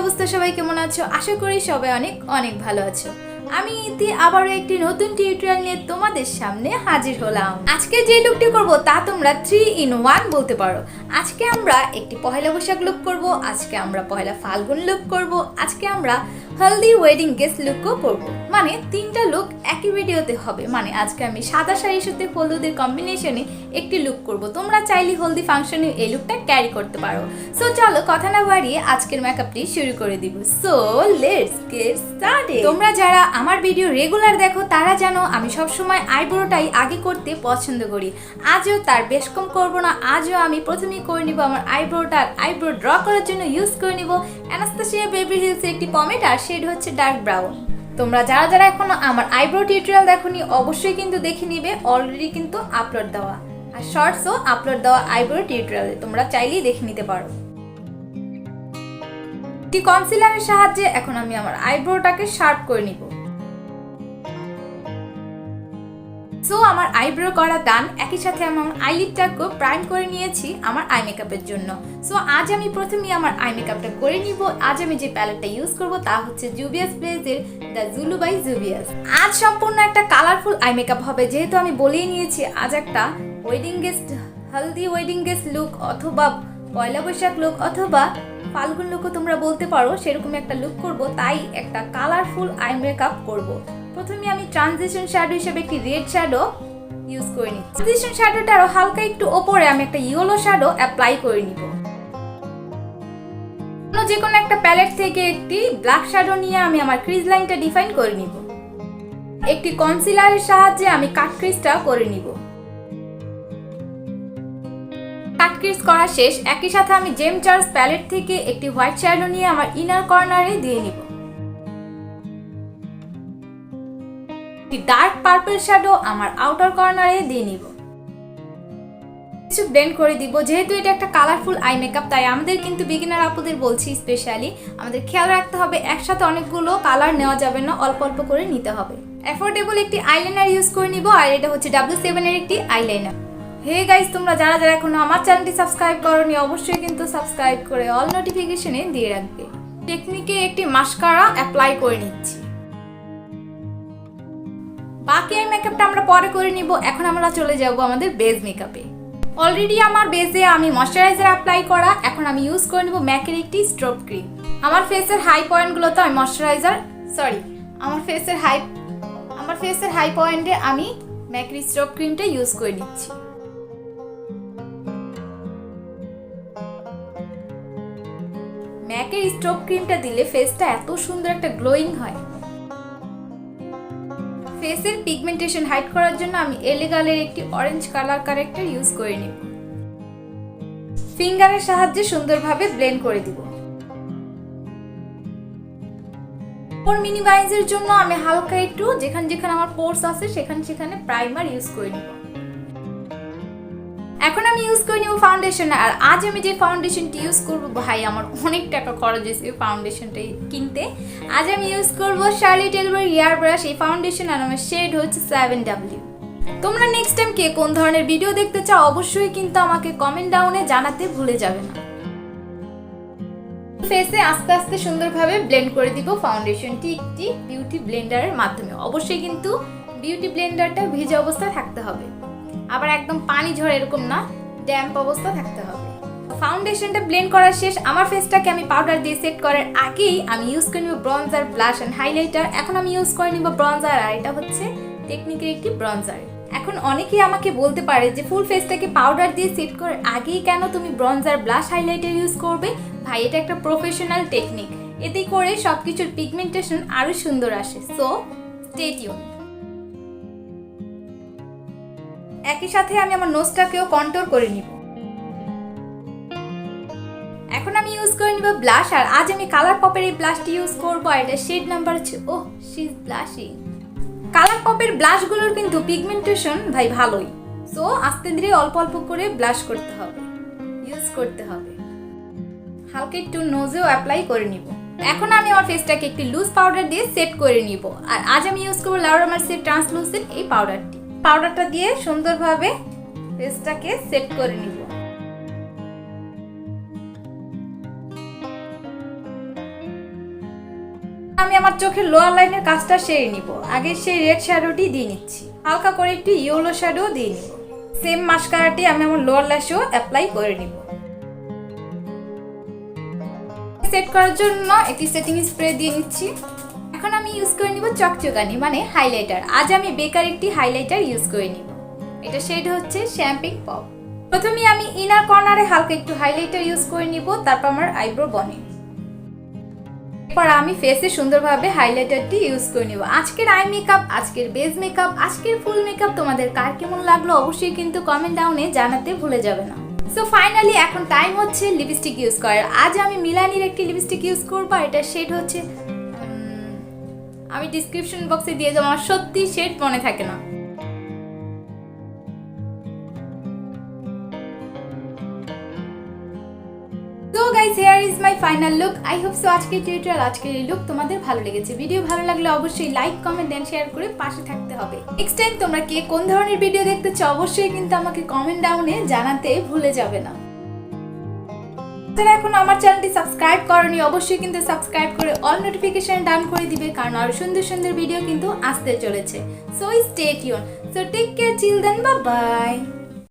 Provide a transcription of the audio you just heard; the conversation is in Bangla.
অবস্থা, সবাই কেমন আছো? আশা করি সবাই অনেক অনেক ভালো আছো। আমি ইতি আবারও একটি নতুন টিউটোরিয়াল নিয়ে তোমাদের সামনে হাজির হলাম। আজকে যে লুকটি করব তা তোমরা 3 in 1 বলতে পারো। আজকে আমরা একটি পহেলা বৈশাখ লুক করব, আজকে আমরা পহেলা ফাল্গুন লুক করব, আজকে আমরা হলদি ওয়েডিং গেস্ট লুকও করব। মানে তিনটা লুক একই ভিডিওতে হবে। মানে আজকে আমি সাদা শাড়ির সাথে হলুদের কম্বিনেশনে একটি লুক করব। তোমরা চাইলে হলদি ফাংশনে এই লুকটা ক্যারি করতে পারো। সো চলো কথা না বাড়িয়ে আজকের মেকআপটি শুরু করে দিব। So let's get started. তোমরা যারা আমার ভিডিও রেগুলার দেখো তারা জানো আমি সবসময় আইব্রোটাই আগে করতে পছন্দ করি। আজও তার বেশ কম করবো না। আজও আমি প্রথমেই করে নিব আমার আইব্রোটা। আইব্রো ড্র করার জন্য ইউজ করে নিব অ্যানাস্তাসিয়া বেবি হিলসের একটি পমেট, আর শেড হচ্ছে ডার্ক ব্রাউন। তোমরা যারা যারা এখনো আমার আইব্রো টিউটোরিয়াল দেখোনি অবশ্যই কিন্তু দেখে নিবে। অলরেডি কিন্তু আপলোড দেওয়া, আর শর্টসও আপলোড দেওয়া আইব্রো টিউটোরিয়ালে, তোমরা চাইলেই দেখে নিতে পারো। একটি কনসিলারের সাহায্যে এখন আমি আমার আইব্রোটাকে শার্প করে নিব। সো আমার আইব্রো করা ডান। একই সাথে আমি আমার আইলিডটাকে প্রাইম করে নিয়েছি আমার আই মেকআপের জন্য। সো আজ আমি প্রথমেই আমার আই মেকআপটা করে নিব। আজ আমি যে প্যালেটটা ইউজ করব তা হচ্ছে জুবিয়াস প্লেজের দ্য জুলু বাই জুবিয়াস। আজ সম্পূর্ণ একটা কালারফুল আই মেকআপ হবে, যেহেতু আমি বলেই নিয়েছি আজ একটা ওয়েডিং গেস্ট, হলদি ওয়েডিং গেস্ট লুক অথবা পয়লা বৈশাখ লুক অথবা ফাল্গুন লুকও তোমরা বলতে পারো, সেরকম একটা লুক করব। তাই একটা কালারফুল আই মেকআপ করব। প্রথমে আমি ট্রানজিশন শ্যাডো হিসেবে একটি রেড শ্যাডো ইউজ করে নিচ্ছি। ট্রানজিশন শ্যাডোটা আরো হালকা একটু ওপরে আমি একটা ইয়েলো শ্যাডো অ্যাপ্লাই করে নিব। যে কোনো একটা প্যালেট থেকে একটি ব্ল্যাক শ্যাডো নিয়ে আমি আমার ক্রিজ লাইনটা ডিফাইন করে নিব। একটি কনসিলারের সাহায্যে আমি কাট ক্রিজটা করে নিব। কাট ক্রিজ করা শেষ। একই সাথে আমি জেম চার্লস প্যালেট থেকে একটি হোয়াইট শ্যাডো নিয়ে আমার ইনার কর্নারে দিয়ে নিব। ডার্ক পার্পল শ্যাডো আমার আউটার কর্নারে দিয়ে নিব। কিছু ব্লেন্ড করে দিব। যেহেতু এটা একটা কালারফুল আই মেকআপ, তাই আমাদের কিন্তু বিগিনার আপুদের বলছি স্পেশালি আমাদের খেয়াল রাখতে হবে একসাথে অনেকগুলো কালার নেওয়া যাবে না, অল্প অল্প করে নিতে হবে। অ্যাফোর্ডেবল একটি আইলাইনার ইউজ করে নিব, আর এটা হচ্ছে W7 এর একটি আইলাইনার। হে গাইস, তোমরা যারা যারা এখনো আমার চ্যানেলটি সাবস্ক্রাইব করোনি অবশ্যই কিন্তু সাবস্ক্রাইব করে অল নোটিফিকেশনে দিয়ে রাখবে। টেকনিকে একটি মাস্কারা অ্যাপ্লাই করে নিচ্ছি। বাকি আই মেকআপটা আমরা পরে করে নিব। এখন আমরা চলে যাব আমাদের বেস মেকআপে। অলরেডি আমার বেসে আমি ময়শ্চারাইজার অ্যাপ্লাই করা। এখন আমি ইউজ করে নিব ম্যাকের একটি স্ট্রোব ক্রিম। আমার ফেসের হাই পয়েন্টগুলোতে আমি আমার ফেসের হাই পয়েন্টে আমি ম্যাকের স্ট্রোব ক্রিমটা ইউজ করে নিচ্ছি। ম্যাকের স্ট্রোব ক্রিমটা দিলে ফেসটা এত সুন্দর একটা গ্লোয়িং হয়। ফেসের পিগমেন্টেশন হাইড করার জন্য আমি এলেগালের একটি অরেঞ্জ কালার কারেক্টর ইউজ করে নিব। ফিঙ্গারের সাহায্যে সুন্দরভাবে ব্লেন্ড করে দিব। পোর মিনিমাইজের জন্য আমি হালকা একটু যেখানে যেখানে আমার পোরস আছে সেখানে প্রাইমার ইউজ করে নিব। এখন আমি ইউজ করে নিব ফাউন্ডেশন। আর আজ আমি যে ফাউন্ডেশনটি ইউজ করব, ভাই আমার অনেক টাকা খরচ হয়েছে ফাউন্ডেশনটা কিনতে। আজ আমি ইউজ করব শার্লি টেলবার ইয়ার ব্রাশ এই ফাউন্ডেশন, আর আমার শেড হচ্ছে 7W। তোমরা নেক্সট টাইম কে কোন ধরনের ভিডিও দেখতে চাও অবশ্যই কিন্তু আমাকে কমেন্ট ডাউনে জানাতে ভুলে যাবে না। ফেসে আস্তে আস্তে সুন্দরভাবে ব্লেন্ড করে দিব ফাউন্ডেশনটি একটি বিউটি ব্লেন্ডারের মাধ্যমে। অবশ্যই কিন্তু বিউটি ব্লেন্ডারটা ভিজা অবস্থায় থাকতে হবে, আবার একদম পানি ঝরে এরকম না, ড্যাম্প অবস্থা থাকতে হবে। ফাউন্ডেশনটা ব্লেন্ড করা শেষ। আমার ফেসটাকে আমি পাউডার দিয়ে সেট করার আগেই আমি ইউজ করে নিব ব্রঞ্জার, ব্লাশ এন্ড হাইলাইটার। এখন আমি ইউজ করে নিব ব্রঞ্জার, আর এটা হচ্ছে টেকনিকের একটি ব্রঞ্জার। এখন অনেকেই আমাকে বলতে পারে যে ফুল ফেসটাকে পাউডার দিয়ে সেট করার আগেই কেন তুমি ব্রঞ্জার, ব্লাশ, হাইলাইটার ইউজ করবে? ভাই এটা একটা প্রফেশনাল টেকনিক, এতে করে সবকিছুর পিগমেন্টেশন আরো সুন্দর আসে। So stay tune. একই সাথে আমি আমার নোজটাকেও কন্ট্রোল করে নিব। এখন আমি ইউজ করে নিব ব্লাশ, আর আজ আমি কালার পপের এই ব্লাশটি ইউজ করব, আর এটা শেড নাম্বার হচ্ছে শি ইজ ব্লাশিং। কালার পপের ব্লাশগুলোর কিন্তু পিগমেন্টেশন ভাই ভালোই। সো আস্তে ধীরে অল্প অল্প করে ব্লাশ করতে হবে, ইউজ করতে হবে। হালকা একটু নোজেও অ্যাপ্লাই করে নিব। এখন আমি আমার ফেসটাকে একটি লুজ পাউডার দিয়ে সেট করে নিব, আর আজ আমি ইউজ করব লাউরা মার্সের ট্রান্সলুসেন্ট এই পাউডারটা দিয়ে সুন্দরভাবে ফেসটাকে সেট করে নিব। আমি আমার চোখের লোয়ার লাইনের কাজটা সেরে নিব। আগে সেই রেড শ্যাডোটি দিয়ে নিচ্ছি, হালকা করে একটু ইয়েলো শ্যাডো দিয়ে নিব। সেম মাস্কারাটি আমি আমার লোয়ার ল্যাশেও অ্যাপ্লাই করে নিব। সেট করার জন্য একটি সেটিং স্প্রে দিয়ে নিচ্ছি। এখন আমি ইউজ করে নিব চকচকানি মানে হাইলাইটার। আজ আমি বেকার একটি হাইলাইটার ইউজ করে নিব। এটা শেড হচ্ছে শ্যাম্পিং পপ। প্রথমে আমি ইনার কর্নারে হালকা একটু হাইলাইটার ইউজ করে নিব, তারপর আমার আইব্রো বনে। এরপর আমি ফেসে সুন্দরভাবে হাইলাইটারটি ইউজ করে নিব। আজকের আই মেকআপ, আজকের বেস মেকআপ, আজকের ফুল মেকআপ তোমাদের কার কেমন লাগলো অবশ্যই কিন্তু কমেন্ট ডাউনে জানাতে ভুলে যাবে না। সো ফাইনালি এখন টাইম হচ্ছে লিপস্টিক ইউজ করার। আজ আমি মিলানির একটি লিপস্টিক ইউজ করব। এটা শেড হচ্ছে, আমি ডিসক্রিপশন বক্সে দিয়ে দেবো, আমার সত্যি শেড মনে থাকে না। So guys, here is my final look. I hope so আজকের টিউটোরিয়াল, আজকের এই লুক তোমাদের ভালো লেগেছে। ভিডিও ভালো লাগলে অবশ্যই লাইক, কমেন্ট এন্ড শেয়ার করে পাশে থাকতে হবে। নেক্সট টাইম তোমরা কে কোন ধরনের ভিডিও দেখতে চাও অবশ্যই কিন্তু আমাকে কমেন্ট ডাউনে জানাতে ভুলে যাবে না। যারা এখন আমার চ্যানেলটি সাবস্ক্রাইব করনি অবশ্যই কিন্তু সাবস্ক্রাইব করে অল নোটিফিকেশন ডান করে দিবে, কারণ আরো সুন্দর সুন্দর ভিডিও কিন্তু আসতে চলেছে। So stay tuned. So take care, chill then, bye by.